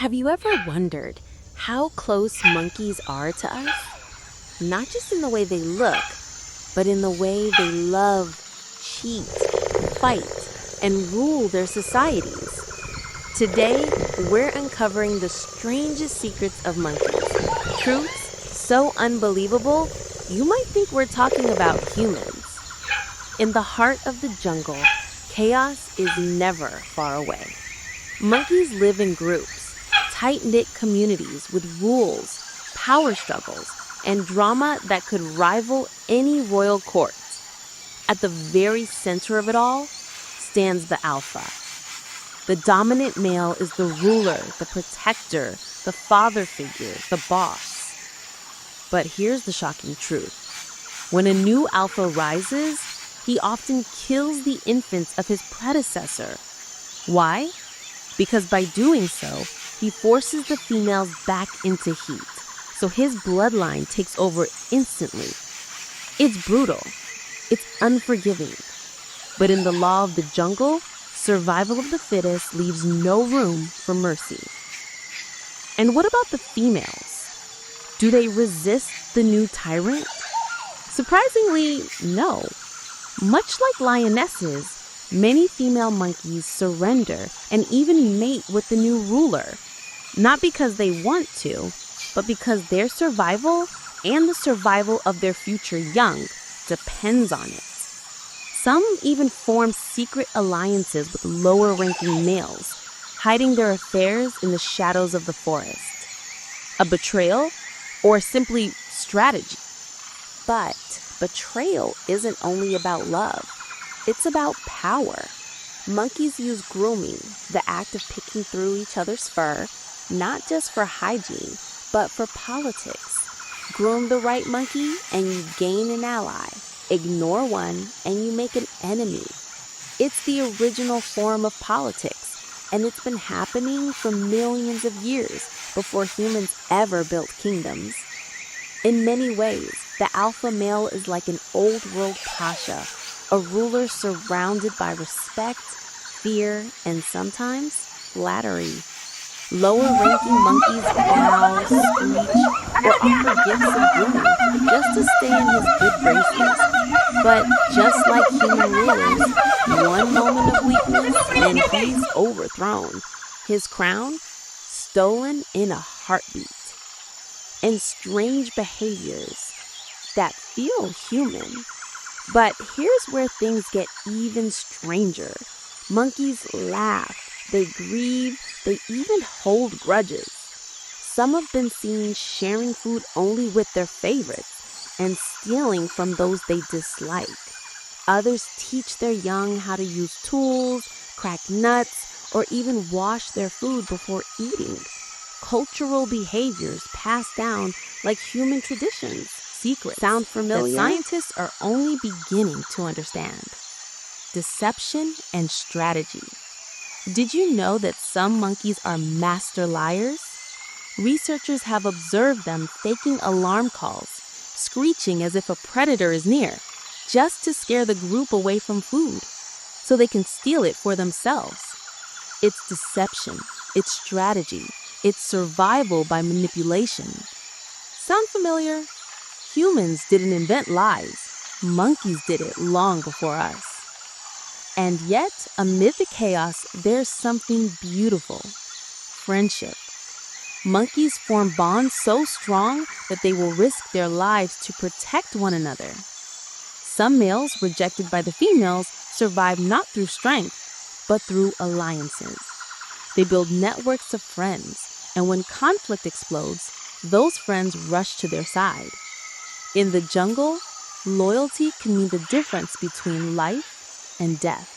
Have you ever wondered how close monkeys are to us? Not just in the way they look, but in the way they love, cheat, fight, and rule their societies. Today, we're uncovering the strangest secrets of monkeys. Truths so unbelievable, you might think we're talking about humans. In the heart of the jungle, chaos is never far away. Monkeys live in groups, tight-knit communities with rules, power struggles, and drama that could rival any royal court. At the very center of it all stands the alpha. The dominant male is the ruler, the protector, the father figure, the boss. But here's the shocking truth. When a new alpha rises, he often kills the infants of his predecessor. Why? Because by doing so, he forces the females back into heat, so his bloodline takes over instantly. It's brutal. It's unforgiving. But in the law of the jungle, survival of the fittest leaves no room for mercy. And what about the females? Do they resist the new tyrant? Surprisingly, no. Much like lionesses, many female monkeys surrender and even mate with the new ruler. Not because they want to, but because their survival and the survival of their future young depends on it. Some even form secret alliances with lower-ranking males, hiding their affairs in the shadows of the forest. A betrayal, or simply strategy. But betrayal isn't only about love. It's about power. Monkeys use grooming, the act of picking through each other's fur, not just for hygiene, but for politics. Groom the right monkey and you gain an ally. Ignore one and you make an enemy. It's the original form of politics, and it's been happening for millions of years before humans ever built kingdoms. In many ways, the alpha male is like an old-world pasha, a ruler surrounded by respect, fear, and sometimes flattery. Lower-ranking monkeys growl, screech, or offer gifts of grooming just to stay in his good graces. But just like human rulers, one moment of weakness and he's overthrown. His crown stolen in a heartbeat. And strange behaviors that feel human. But here's where things get even stranger. Monkeys laugh, they grieve, they even hold grudges. Some have been seen sharing food only with their favorites and stealing from those they dislike. Others teach their young how to use tools, crack nuts, or even wash their food before eating. Cultural behaviors passed down like human traditions. Secrets sound familiar that scientists are only beginning to understand. Deception and strategy. Did you know that some monkeys are master liars? Researchers have observed them faking alarm calls, screeching as if a predator is near, just to scare the group away from food, so they can steal it for themselves. It's deception, it's strategy, it's survival by manipulation. Sound familiar? Humans didn't invent lies. Monkeys did it long before us. And yet, amid the chaos, there's something beautiful. Friendship. Monkeys form bonds so strong that they will risk their lives to protect one another. Some males rejected by the females survive not through strength, but through alliances. They build networks of friends, and when conflict explodes, those friends rush to their side. In the jungle, loyalty can mean the difference between life and death.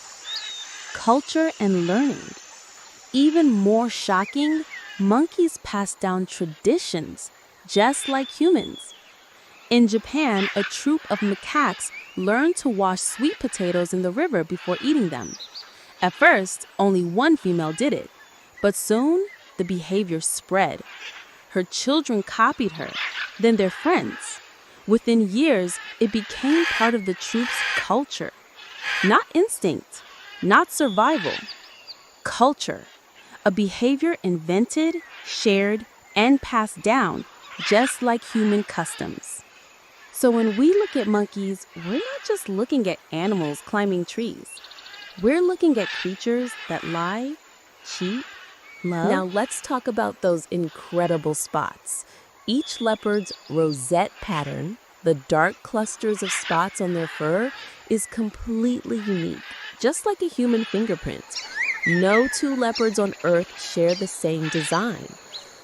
Culture and learning. Even more shocking, monkeys pass down traditions, just like humans. In Japan, a troop of macaques learned to wash sweet potatoes in the river before eating them. At first, only one female did it, but soon the behavior spread. Her children copied her, then their friends. Within years, it became part of the troop's culture. Not instinct, not survival. Culture. a behavior invented, shared, and passed down, just like human customs. So when we look at monkeys, we're not just looking at animals climbing trees. We're looking at creatures that lie, cheat, love. Now let's talk about those incredible spots. Each leopard's rosette pattern, the dark clusters of spots on their fur, is completely unique, just like a human fingerprint. No two leopards on Earth share the same design.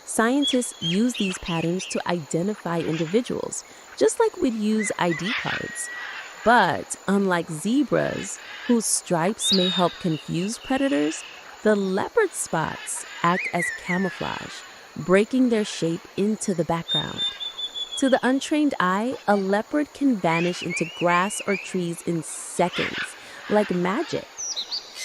Scientists use these patterns to identify individuals, just like we'd use ID cards. But unlike zebras, whose stripes may help confuse predators, the leopard spots act as camouflage, breaking their shape into the background. To the untrained eye, a leopard can vanish into grass or trees in seconds, like magic.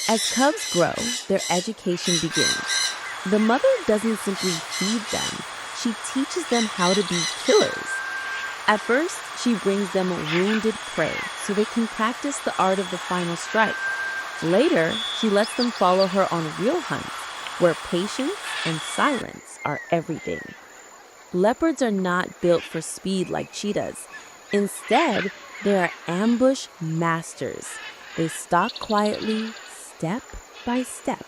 As cubs grow, their education begins. The mother doesn't simply feed them, she teaches them how to be killers. At first, she brings them wounded prey so they can practice the art of the final strike. Later, she lets them follow her on real hunts, where patience and silence are everything. Leopards are not built for speed like cheetahs. Instead, they are ambush masters. They stalk quietly, step by step,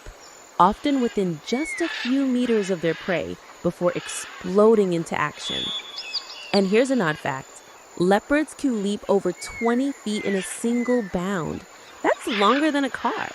often within just a few meters of their prey before exploding into action. And here's an odd fact. Leopards can leap over 20 feet in a single bound. That's longer than a car.